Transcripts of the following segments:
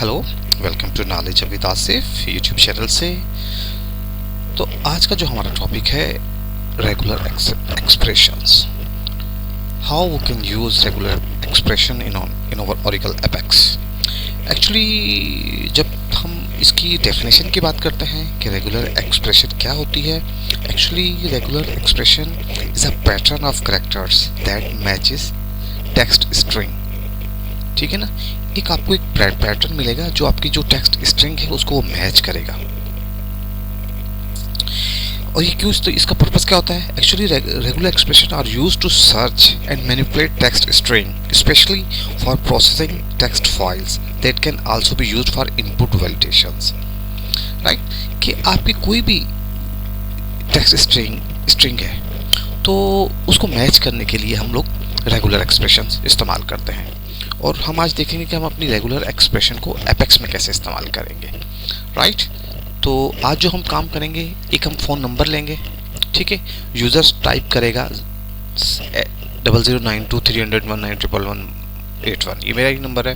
Hello, welcome to knowledge with Asif YouTube channel से। तो आज का जो हमारा टॉपिक है regular expressions, how we can use regular expression in our Oracle Apex. Actually जब हम इसकी डेफिनेशन की बात करते हैं कि रेगुलर एक्सप्रेशन क्या होती है, actually regular expression is a pattern of characters that matches text string. ठीक है ना, एक आपको एक पैटर्न मिलेगा जो आपकी जो टेक्स्ट स्ट्रिंग है उसको वो मैच करेगा। और ये क्यों, तो इसका पर्पस क्या होता है? Actually regular expression are used to search and manipulate text string, specially for processing text files that can also be used for input validations. Right, कि आपकी कोई भी टेक्स्ट स्ट्रिंग है तो उसको मैच करने के लिए हम लोग रेगुलर एक्सप्रेशंस इस्तेमाल करते हैं। और हम आज देखेंगे कि हम अपनी रेगुलर एक्सप्रेशन को एपेक्स में कैसे इस्तेमाल करेंगे। राइट, तो आज जो हम काम करेंगे, एक हम फ़ोन नंबर लेंगे। ठीक है, यूज़र्स टाइप करेगा 00923001911181, ये मेरा ही नंबर है।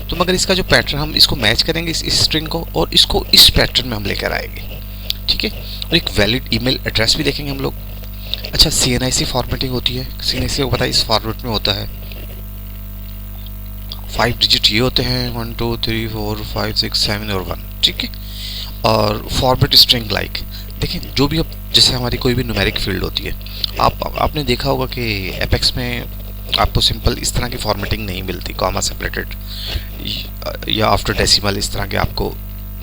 तो मगर इसका जो पैटर्न, हम इसको मैच करेंगे इस स्ट्रिंग को और इसको इस पैटर्न में हम लेकर आएंगे। ठीक है, और एक वैलिड ईमेल एड्रेस भी देखेंगे हम लोग। अच्छा, CNIC फॉर्मेटिंग होती है, CNIC को पता है इस फॉर्मेट में होता है। 5 डिजिट ये होते हैं, 1 2 3 4 5 6 7 और 1। ठीक है, और फॉर्मेट स्ट्रिंग लाइक, देखिए जो भी, अब जैसे हमारी कोई भी न्यूमेरिक फील्ड होती है, आपने देखा होगा कि एपेक्स में आपको सिंपल इस तरह की फॉर्मेटिंग नहीं मिलती, कॉमा सेपरेटेड या आफ्टर डेसिमल इस तरह के आपको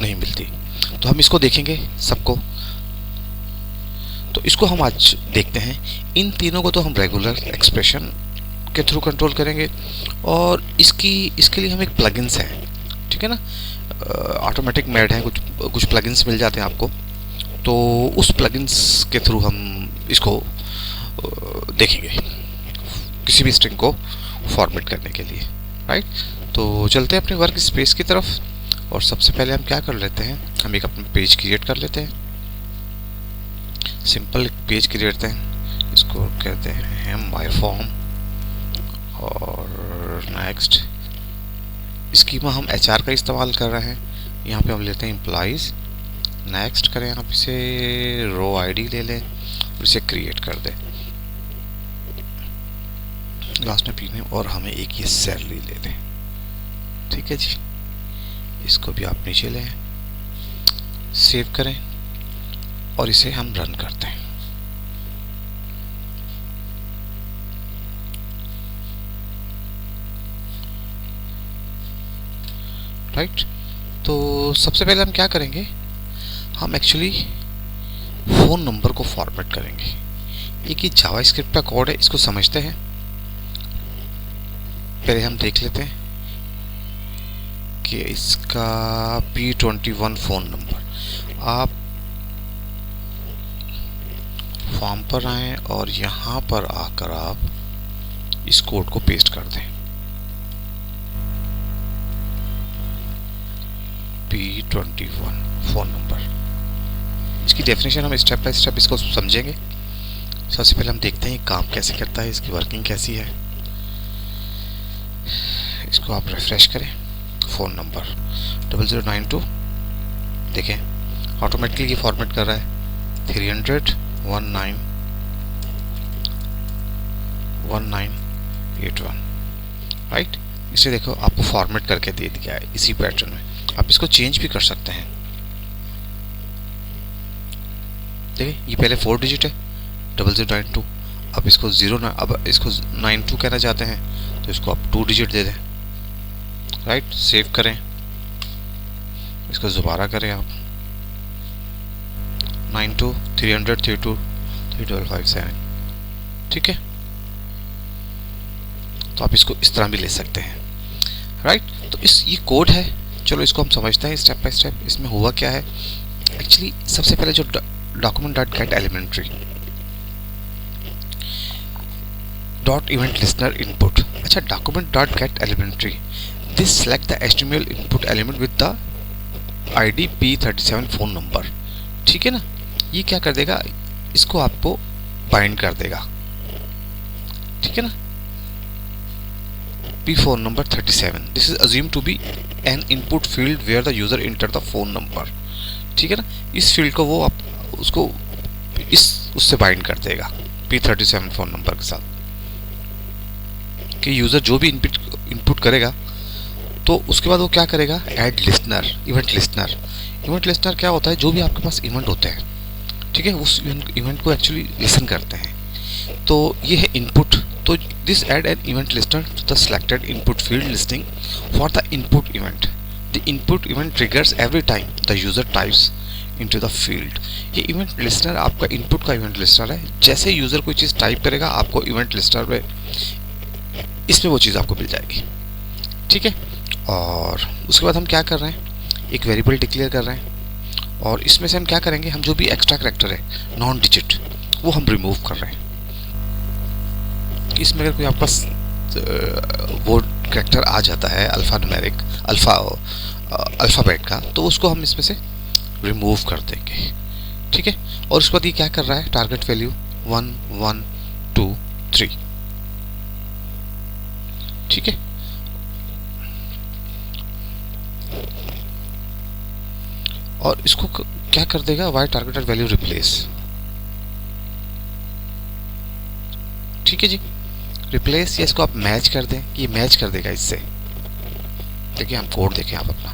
नहीं मिलती। तो हम इसको देखेंगे सबको, तो इसको हम आज देखते हैं। इन तीनों को तो हम रेगुलर एक्सप्रेशन के थ्रू कंट्रोल करेंगे, और इसके लिए हम एक प्लगइन्स है। ठीक है ना, ऑटोमेटिक मेड है, कुछ प्लगइन्स मिल जाते हैं आपको, तो उस प्लगइन्स के थ्रू हम इसको देखेंगे किसी भी स्ट्रिंग को फॉर्मेट करने के लिए। राइट, तो चलते हैं अपने वर्क स्पेस की तरफ, और सबसे पहले हम क्या कर लेते हैं, हम एक अपना पेज क्रिएट कर लेते हैं। सिंपल एक पेज क्रिएट करते हैं, इसको कहते हैं माय फॉर्म, और नेक्स्ट स्कीमा हम HR का इस्तेमाल कर रहे हैं। यहाँ पे हम लेते हैं एम्प्लॉइज़, नेक्स्ट करें, यहाँ पे से रो ID ले लें और इसे क्रिएट कर दें, लास्ट में पीने, और हमें एक ये सैलरी ले लें। ठीक है जी, इसको भी आप नीचे लें, सेव करें और इसे हम रन करते हैं। राइट, तो सबसे पहले हम क्या करेंगे, हम एक्चुअली फ़ोन नंबर को फॉर्मेट करेंगे। एक ही जावास्क्रिप्ट का कोड है, इसको समझते हैं। पहले हम देख लेते हैं कि इसका P21 फ़ोन नंबर, आप फॉर्म पर आएँ और यहाँ पर आकर आप इस कोड को पेस्ट कर दें। P21 फ़ोन नंबर, इसकी डेफिनेशन हम स्टेप बाय स्टेप इसको समझेंगे। सबसे पहले हम देखते हैं काम कैसे करता है, इसकी वर्किंग कैसी है। इसको आप रिफ्रेश करें, फ़ोन नंबर 0092, देखें ऑटोमेटिकली ये फॉर्मेट कर रहा है 3001981। राइट, इसे देखो आपको फॉर्मेट करके दे दिया है इसी पैटर्न में। आप इसको चेंज भी कर सकते हैं। देखिए ये पहले 4 डिजिट है 0092, अब इसको अब इसको 92 कहना चाहते हैं तो इसको आप 2 डिजिट दे दें। राइट, सेव करें, इसको दोबारा करें आप 92 300 32 3557। ठीक है, तो आप इसको इस तरह भी ले सकते हैं। राइट, तो ये कोड है, चलो इसको हम समझते हैं स्टेप बाय स्टेप। इसमें हुआ क्या है, एक्चुअली सबसे पहले जो document dot get elementary dot event listener input. अच्छा, document dot get elementary, this select the HTML input element with the ID P37 phone number. ठीक है ना, ये क्या कर देगा, इसको आपको बाइंड कर देगा। ठीक है ना, P4 number 37, this is assumed to be an input field where the user enter the phone number. ठीक है ना, इस फील्ड को वो आप उसको इस उससे बाइंड कर देगा P37 फोन नंबर के साथ कि यूजर जो भी इनपुट करेगा तो उसके बाद वो क्या करेगा, add listener, event listener. Event listener क्या होता है, जो भी आपके पास इवेंट होते हैं, ठीक है, उस इवेंट को एक्चुअली लिसन करते हैं। तो ये है इनपुट। तो this add an event listener to the selected input field listing for the input event. The input event triggers every time the user types into the field. ये event listener आपका input का event listener है। जैसे user कोई चीज़ type करेगा आपको event Leicester में इसमें वो चीज़ आपको मिल जाएगी। ठीक है, और उसके बाद हम क्या कर रहे हैं, एक वेरिएबल डिक्लेयर कर रहे हैं और इसमें से हम क्या करेंगे, हम जो भी एक्स्ट्रा करैक्टर है नॉन डिजिट वो हम रिमूव कर रहे हैं। इसमें अगर कोई आपके पास वो करैक्टर आ जाता है अल्फान्यूमेरिक अल्फ़ाबेट का, तो उसको हम इसमें से रिमूव कर देंगे। ठीक है, और उसके बाद ये क्या कर रहा है, टारगेट वैल्यू 1 1 2 3। ठीक है, और इसको क्या कर देगा, वाई टारगेटेड वैल्यू रिप्लेस। ठीक है जी, रिप्लेस, या इसको आप मैच कर दें, ये मैच कर देगा इससे। देखिए हम कोड देखें आप अपना,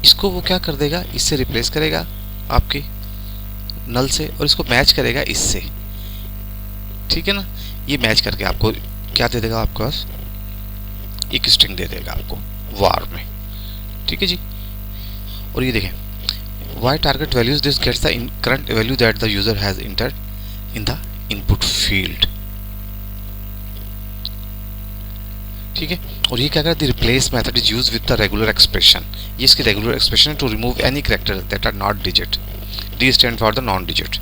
इसको वो क्या कर देगा, इससे रिप्लेस करेगा आपकी नल से और इसको मैच करेगा इससे। ठीक है ना, ये मैच करके आपको क्या दे देगा, आपके पास एक स्ट्रिंग दे देगा आपको वार में। ठीक है जी, और ये देखें why target values this gets the current value that the user has entered in the input field। ठीक है, और ये क्या करता है, replace method is used with the regular expression. ये इसकी रेगुलर एक्सप्रेशन है to remove any character that are not digit. D stand for the non digit.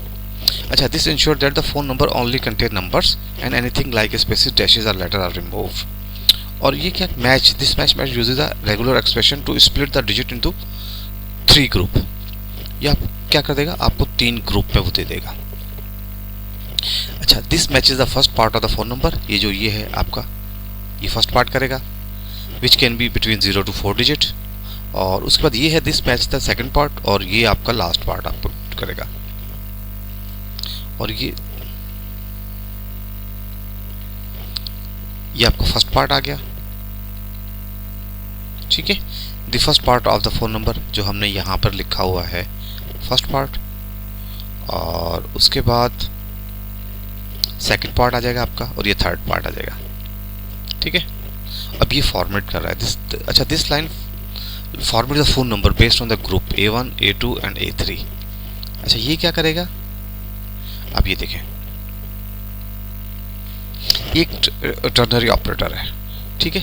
अच्छा, this ensure that the phone number only contain numbers and anything like spaces dashes और letter are removed. और ये क्या, match, this match uses the regular expression to split the digit into 3 group. या क्या कर देगा, आपको 3 ग्रुप में वो दे देगा। अच्छा, this match is the first part of the phone number. ये जो ये है आपका, ये फर्स्ट पार्ट करेगा which can be between 0 to 4 digit. और उसके बाद ये है this match the second part, और ये आपका लास्ट पार्ट आपको करेगा। और ये आपका फर्स्ट पार्ट आ गया। ठीक है, the first part of the phone number जो हमने यहाँ पर लिखा हुआ है फर्स्ट पार्ट, और उसके बाद सेकंड पार्ट आ जाएगा आपका, और ये थर्ड पार्ट आ जाएगा। ठीक है, अब ये फॉर्मेट कर रहा है अच्छा, this line format the phone number based on the group A1 A2 and A3। अच्छा, ये क्या करेगा, अब ये देखें, एक टर्नरी ऑपरेटर है। ठीक है,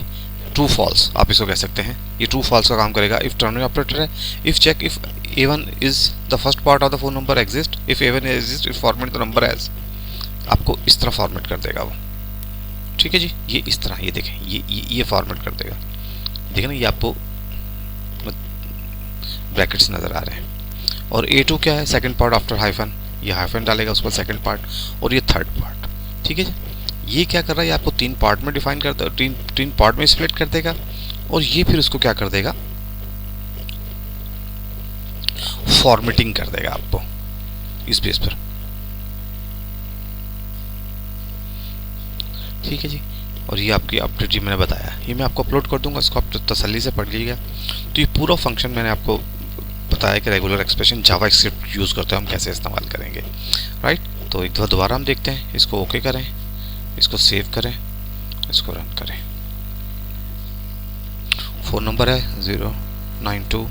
ट्रू फॉल्स आप इसको कह सकते हैं, ये ट्रू फॉल्स का काम करेगा। इफ टर्नरी ऑपरेटर है, if check if A1 is the first part of the phone number exist, if A1 exist if format the number as. आपको इस तरह फॉर्मेट कर देगा वो। ठीक है जी, ये इस तरह, ये देखें, ये फॉर्मेट कर देगा। देखें ना, ये आपको ब्रैकेट्स नजर आ रहे हैं। और A2 क्या है, सेकंड पार्ट आफ्टर हाइफन, ये हाइफन डालेगा उसके बाद सेकंड पार्ट, और ये थर्ड पार्ट। ठीक है जी, ये क्या कर रहा है, ये आपको 3 पार्ट में डिफाइन कर, 3 पार्ट में स्प्लिट कर देगा, और ये फिर उसको क्या कर देगा, फॉर्मेटिंग कर देगा आपको इस बेस पर। ठीक है जी, और ये आपकी अपडेट जी मैंने बताया, ये मैं आपको अपलोड कर दूंगा, इसको आप तसल्ली से पढ़ लीजिएगा। तो ये पूरा फंक्शन मैंने आपको बताया कि रेगुलर एक्सप्रेशन जावा स्क्रिप्ट यूज़ करते हैं हम कैसे इस्तेमाल करेंगे। राइट, तो एक दफ़ा दोबारा हम देखते हैं, इसको ओके करें, इसको सेव करें, इसको रन करें। फ़ोन नंबर है 092,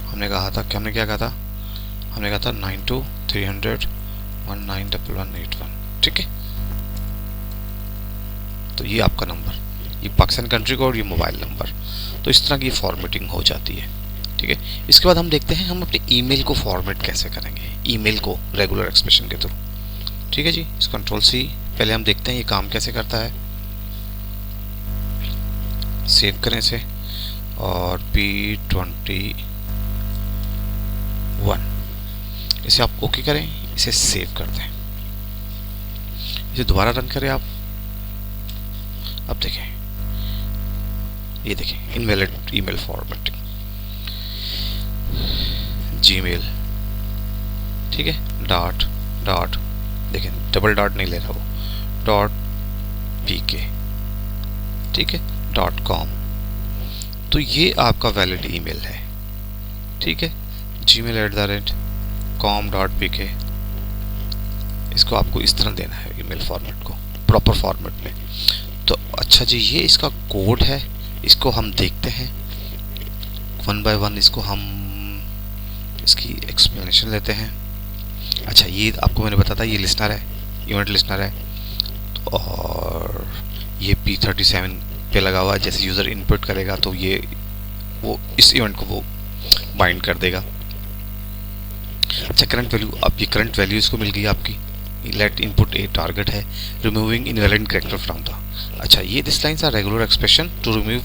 हमने कहा था कि हमने क्या कहा था, हमने कहा था 9230019181। ठीक है, तो ये आपका नंबर, ये पाकिस्तान कंट्री कोड, ये मोबाइल नंबर। तो इस तरह की फॉर्मेटिंग हो जाती है। ठीक है, इसके बाद हम देखते हैं हम अपने ईमेल को फॉर्मेट कैसे करेंगे, ईमेल को रेगुलर एक्सप्रेशन के थ्रू। ठीक है जी, इस कंट्रोल-C, पहले हम देखते हैं ये काम कैसे करता है। सेव करें इसे, और P21 इसे आप ओके करें, इसे सेव कर दें। इसे दोबारा रन करें आप, अब देखें, ये देखें इनवैलिड ईमेल फॉर्मेटिंग, जीमेल, ठीक है, डॉट डॉट, देखें डबल डॉट नहीं ले रहा वो, डॉट pk, ठीक है, डॉट कॉम। तो ये आपका वैलिड ईमेल है, ठीक है, gmail@com.pk। इसको आपको इस तरह देना है ईमेल फॉर्मेट को, प्रॉपर फॉर्मेट में। तो अच्छा जी, ये इसका कोड है, इसको हम देखते हैं वन बाय वन, इसको हम इसकी एक्सप्लेनेशन लेते हैं। अच्छा, ये आपको मैंने बताया था, ये लिस्नर है, इवेंट लिस्नर है, और ये P37 पे लगा हुआ है। जैसे यूज़र इनपुट करेगा तो ये वो इस इवेंट को वो बाइंड कर देगा। अच्छा, करंट वैल्यू, अब ये करंट वैल्यू इसको मिल गई आपकी। लेट इनपुट ए टारगेट है, removing invalid character from the. अच्छा, ये this lines are regular expression to remove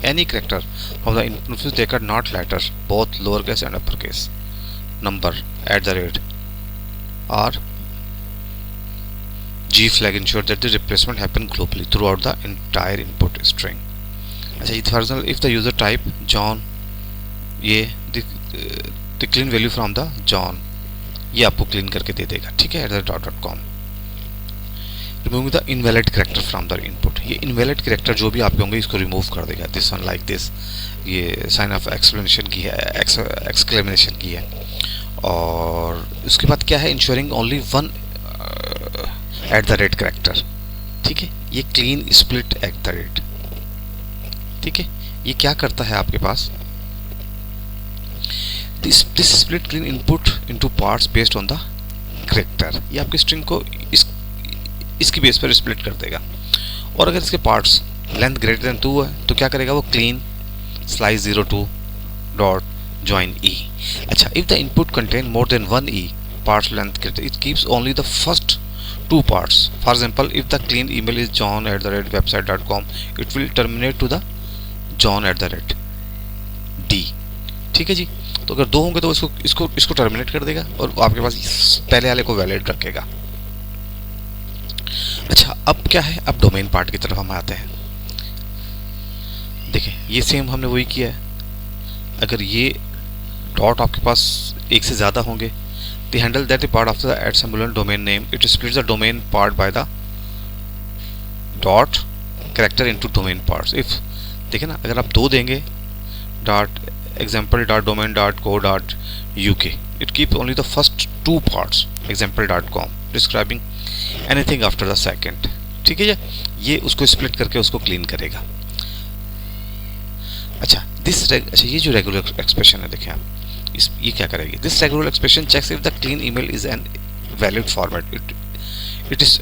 any character from the input they are not letter both lower case and upper case, number @ or G flag ensure that the replacement happen globally throughout the entire input string. अच्छा, for example, if the user type John, ये the clean value from the John, ये आपको clean करके दे देगा, ठीक है, @.com। Removing the invalid character from the input, ये invalid character जो भी आपके होंगे इसको रिमूव कर देगा। दिस वन लाइक दिस, ये साइन ऑफ एक्सप्लेनेशन की है, एक्सक्लेमेशन की है। और उसके बाद क्या है, इंश्योरिंग ओनली वन @ कैरेक्टर, ठीक है, ये क्लीन स्प्लिट @, ठीक है। ये क्या करता है आपके पास, this split clean input into parts based on the character, ये आपकी स्ट्रिंग को इसकी बेस पर स्प्लिट कर देगा। और अगर इसके पार्ट्स लेंथ ग्रेटर देन 2 है तो क्या करेगा वो, clean slice 02 dot join e। अच्छा, if the input contain more than one e parts length, it keeps only the first 2 parts। For example, if the clean email is john@website.com, it will terminate to the john@d, ठीक है जी। तो अगर 2 होंगे तो इसको terminate कर देगा और आपके पास पहले वाले को वैलिड रखेगा। अच्छा, अब क्या है, अब डोमेन पार्ट की तरफ हम आते हैं। देखिए, ये सेम हमने वही किया है। अगर ये डॉट आपके पास एक से ज़्यादा होंगे, the handle that the part of the @ domain name, it splits the domain part by the dot character into domain parts. If देखिए ना, अगर आप 2 देंगे, example.domain.co.uk, it keeps only the first 2 parts, example.com, describing anything after the second, ठीक है। ये उसको split करके उसको क्लीन करेगा। अच्छा, ये जो रेगुलर एक्सप्रेशन है, देखें आप, ये क्या करेगी, this regular expression checks if the clean email is an valid format, it is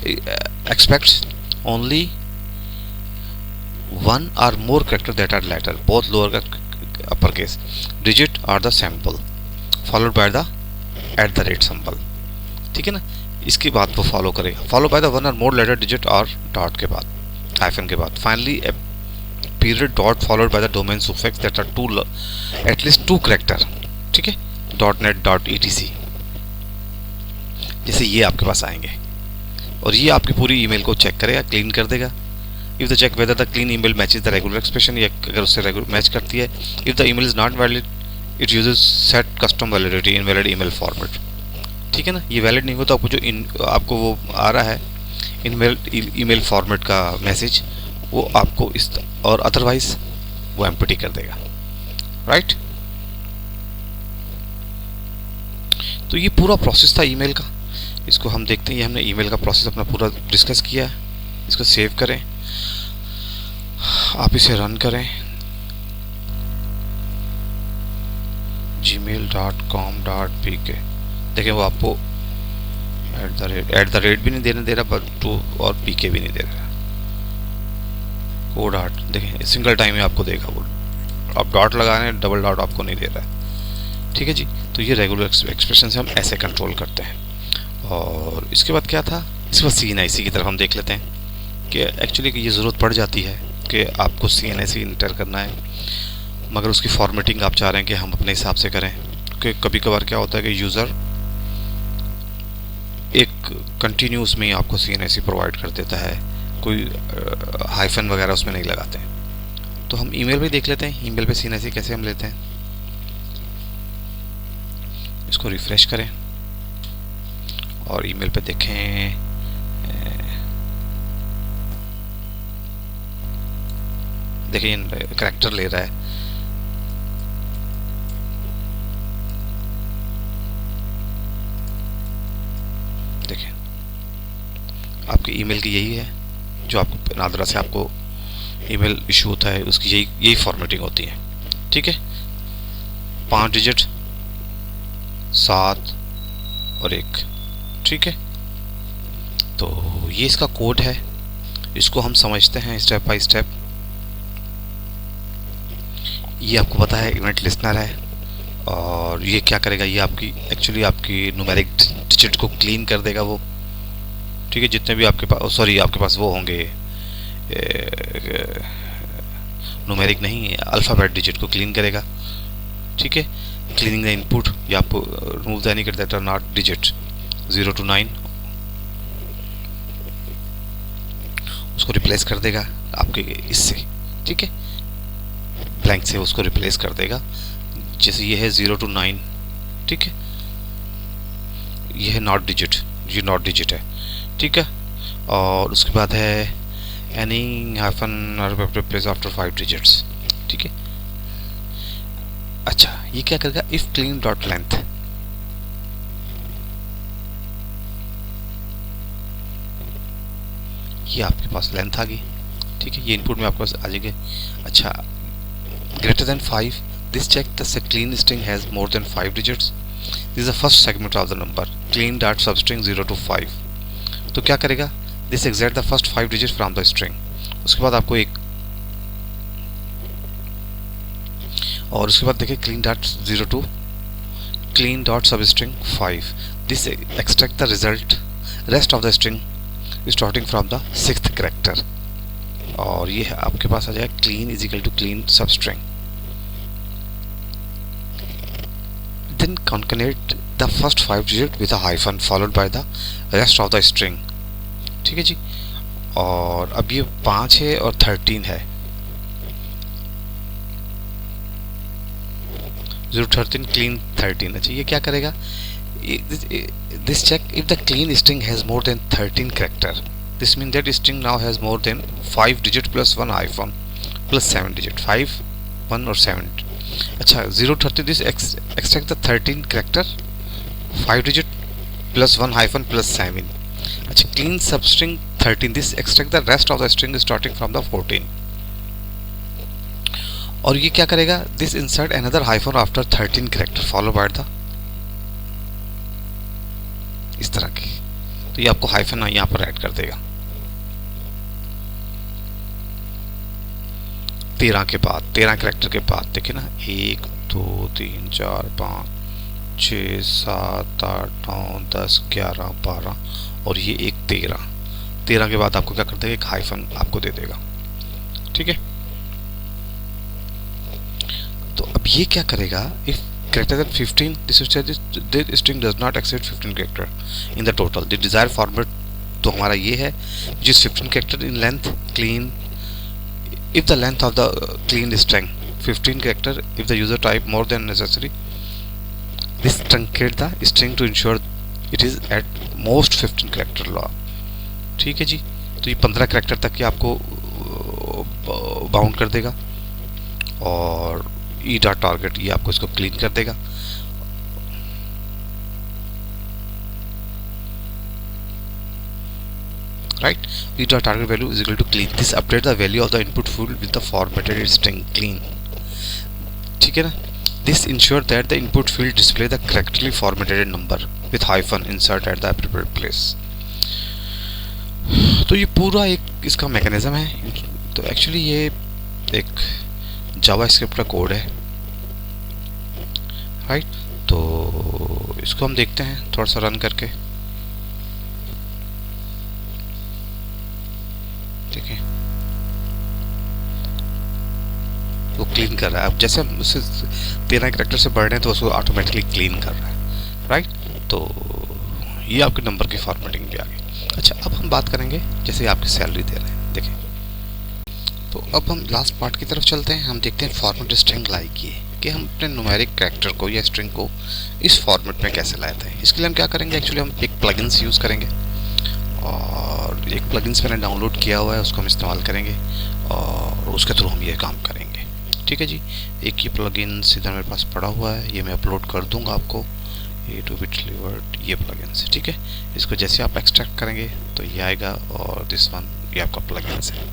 expects only 1 or more character that are letter both lower upper case digit or the sample followed by the @ symbol, ठीक है ना। इसके बाद वो follow करेगा, follow by the 1 or more letter digit और dot के बाद, हाइफन के बाद, finally period dot followed by the domain suffix that are at least 2 character, ठीक है, .net.etc। जैसे ये आपके पास आएंगे और ये आपकी पूरी ईमेल को चेक करेगा, क्लीन कर देगा। If the check whether the clean email matches the regular expression, या अगर उससे रेगुलर मैच करती है। If the email is not valid, it uses set custom validity invalid email format, ठीक है ना। ये वैलिड नहीं हो तो आपको जो आपको वो आ रहा है इनवैलिड ईमेल फॉर्मेट का मैसेज, वो आपको इस, और अदरवाइज वो एम्प्टी कर देगा, राइट। तो ये पूरा प्रोसेस था ईमेल का। इसको हम देखते हैं, ये हमने ईमेल का प्रोसेस अपना पूरा डिस्कस किया है। इसको सेव करें, आप इसे रन करें, gmail.com.pk, देखें वो आपको @ भी नहीं दे रहा, पर टू और pk भी नहीं दे रहा, कोड आर्ट, देखें सिंगल टाइम में आपको देगा वो, आप डॉट लगा रहे हैं, डबल डॉट आपको नहीं दे रहा है, ठीक है जी। तो ये रेगुलर एक्सप्रेशन से हम ऐसे कंट्रोल करते हैं। और इसके बाद क्या था, इसके बाद CNIC की तरफ हम देख लेते हैं कि एक्चुअली ये ज़रूरत पड़ जाती है कि आपको CNIC इंटर करना है, मगर उसकी फॉर्मेटिंग आप चाह रहे हैं कि हम अपने हिसाब से करें, क्योंकि कभी कभार क्या होता है कि यूज़र एक कंटिन्यूस में ही आपको CNC प्रोवाइड कर देता है, कोई हाइफन वगैरह उसमें नहीं लगाते हैं। तो हम ईमेल पे देख लेते हैं, ईमेल पे CNC कैसे हम लेते हैं। इसको रिफ्रेश करें और ईमेल पे देखें, देखिए करैक्टर ले रहा है। देखिए आपके ईमेल की यही है, जो आपको नादरा से आपको ईमेल इशू होता है उसकी यही फॉर्मेटिंग होती है। ठीक है, 5 डिजिट, 7 और 1। ठीक है, तो ये इसका कोड है, इसको हम समझते हैं स्टेप बाय स्टेप। ये आपको पता है इवेंट लिस्टनर है, और ये क्या करेगा, ये आपकी एक्चुअली आपकी न्यूमेरिक डिजिट को क्लीन कर देगा वो। ठीक है, जितने भी आपके पास आपके पास वो होंगे, न्यूमेरिक नहीं अल्फ़ाबेट डिजिट को क्लीन करेगा। ठीक है, क्लीनिंग द इनपुट, ये आपको रिमूव द एनी कर देता है नॉट डिजिट 0 to 9, उसको रिप्लेस कर देगा आपके इससे। ठीक है, ब्लैंक से उसको रिप्लेस कर देगा। जैसे ये है 0 to 9, ठीक है, ये है नॉट डिजिट, ये नॉट डिजिट है। ठीक है, और उसके बाद है any hyphen replace after 5 digits. ठीक है, अच्छा ये क्या करेगा, इफ क्लीन डॉट लेंथ, ये आपके पास लेंथ आ गई। ठीक है, ये इनपुट में आपके पास आ जाएगी। अच्छा, greater than 5, this check the clean string has more than 5 digits. This is the first segment of the number, clean dot substring 0 to 5। तो क्या करेगा, this extract the first 5 digits from the string। उसके बाद आपको एक, और उसके बाद देखिए clean dot 0 to clean dot substring 5, this extract the rest of the string starting from the 6th character। और ये है आपके पास आ जाएगा clean is equal to clean substring, then concatenate the first 5 digit with a hyphen followed by the rest of the string। ठीक है जी, और अब ये 5 है और 13 है, 013 clean 13। अच्छा, ये क्या करेगा, this check if the clean string has more than 13 character, this means that string now has more than 5 digit plus 1 hyphen plus 7 digit, 5 1 और 7। अच्छा, 030 this extract the 13 character 5 digit plus 1 hyphen plus 7। अच्छा, clean substring 13 this extract the rest of the string starting from the 14। और ये क्या करेगा, this insert another hyphen after 13 character followed by the, इस तरह की। तो ये आपको हाइफन यहाँ पर ऐड कर देगा 13 के बाद, 13 कैरेक्टर के बाद। देखिए ना, 1 2 3 4 5 6 7 8 9 10 11 12 और ये एक 13 के बाद आपको क्या कर देगा, एक हाइफन आपको दे देगा। ठीक है, तो अब ये क्या करेगा, if greater than 15 this string does not exceed 15 character in the total, the desired format तो हमारा ये है जिस 15 character in length clean, if the length of the clean string 15 character, if the user type more than necessary, this truncate the string to ensure it is at most 15 character long। ठीक है जी, तो ये 15 character तक की आपको bound कर देगा, और ई डॉट टारगेट ये आपको इसको क्लीन कर देगा। Right, e dot target value is equal to clean, this update the value of the input field with the formatted string clean. ठीक है ना, this ensure that the input field display the correctly formatted number with hyphen insert at the appropriate place. तो ये पूरा एक इसका mechanism है। तो एक्चुअली ये एक जावास्क्रिप्ट का कोड है। राइट, तो इसको हम देखते हैं थोड़ा सा रन करके। देखिए वो क्लीन कर रहा है। अब जैसे हम उससे 13 कैरेक्टर से बढ़ रहे हैं तो उसको ऑटोमेटिकली क्लीन कर रहा है। राइट, तो ये आपके नंबर की फॉर्मेटिंग भी आ गई। अच्छा, अब हम बात करेंगे जैसे आपकी सैलरी दे रहे हैं, देखें। तो अब हम लास्ट पार्ट की तरफ चलते हैं। हम देखते हैं फॉर्मेट स्ट्रिंग लाइक ये कि हम अपने न्यूमेरिक कैरेक्टर को या स्ट्रिंग को इस फॉर्मेट में कैसे लाते हैं। इसके लिए हम क्या करेंगे, एक्चुअली हम एक प्लगइन्स यूज़ करेंगे, और एक प्लगइन्स मैंने डाउनलोड किया हुआ है, उसको हम इस्तेमाल करेंगे और उसके थ्रू हम ये काम करेंगे। ठीक है जी, एक ही प्लगइन्स इधर मेरे पास पड़ा हुआ है, ये मैं अपलोड कर दूंगा आपको, ये टू बी डिलीवर्ड, ये प्लगइन्स। ठीक है, इसको जैसे आप एक्सट्रैक्ट करेंगे तो ये आएगा, और दिस वन ये आपका प्लगइन्स है,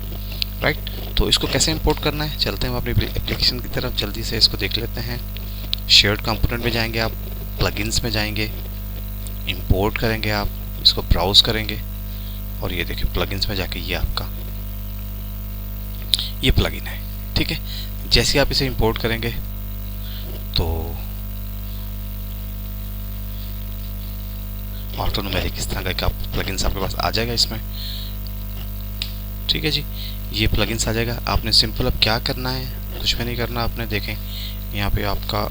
राइट। तो इसको कैसे इंपोर्ट करना है, चलते हैं हम अपनी एप्लीकेशन की तरफ, जल्दी से इसको देख लेते हैं। शेयर्ड कंपोनेंट में जाएंगे आप, प्लगइन्स में जाएंगे, इंपोर्ट करेंगे आप, इसको ब्राउज करेंगे, और ये देखिए प्लगइन्स में जाके ये आपका ये प्लगइन है। ठीक है, जैसे आप इसे इंपोर्ट करेंगे तो ऑटोनोमेटिक इस तरह का प्लगइन्स आपके पास आ जाएगा इसमें। ठीक है जी, ये प्लगइन्स आ जाएगा। आपने सिंपल अब क्या करना है, कुछ भी नहीं करना आपने। देखें यहाँ पे आपका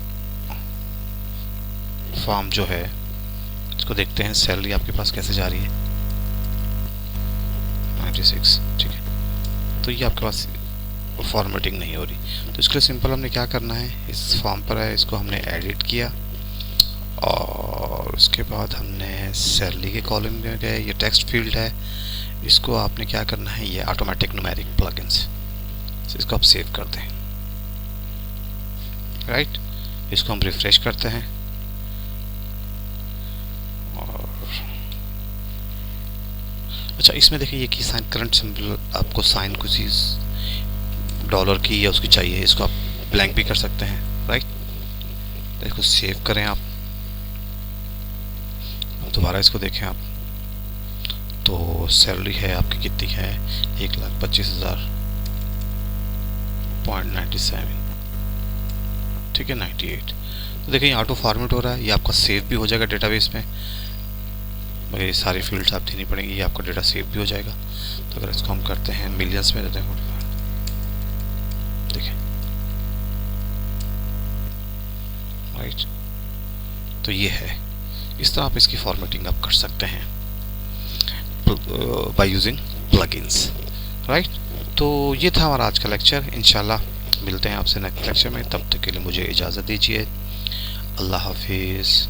फॉर्म जो है, इसको देखते हैं सैलरी आपके पास कैसे जा रही है, 96। ठीक है, तो ये आपके पास फॉर्मेटिंग नहीं हो रही। तो इसके लिए सिंपल हमने क्या करना है, इस फॉर्म पर है, इसको हमने एडिट किया, और उसके बाद हमने सैलरी के कॉलम में गए, ये टेक्स्ट फील्ड है, इसको आपने क्या करना है, ये ऑटोमेटिक न्यूमेरिक प्लगइन्स, इसको आप सेव कर दें, राइट। इसको हम रिफ्रेश करते हैं, और अच्छा इसमें देखिए ये की साइन करंट सिंबल, आपको साइन कुछ चीज़ डॉलर की या उसकी चाहिए, इसको आप ब्लैंक भी कर सकते हैं, राइट। तो इसको सेव करें आप, दोबारा इसको देखें आप, तो सैलरी है आपकी कितनी है, 1,25,000.97। ठीक है, 98। तो देखिए ऑटो फॉर्मेट हो रहा है, ये आपका सेव भी हो जाएगा डेटाबेस में, मगर ये सारी फील्ड्स आप देनी पड़ेंगी, ये आपका डेटा सेव भी हो जाएगा। तो अगर इसको हम करते हैं मिलियंस में देते हैं, देखिए, राइट। तो ये है, इस तरह आप इसकी फॉर्मेटिंग आप कर सकते हैं बाय यूजिंग प्लगइन्स, राइट। तो ये था हमारा आज का लेक्चर। इंशाल्लाह मिलते हैं आपसे नेक्स्ट लेक्चर में, तब तक के लिए मुझे इजाज़त दीजिए। अल्लाह हाफिज़।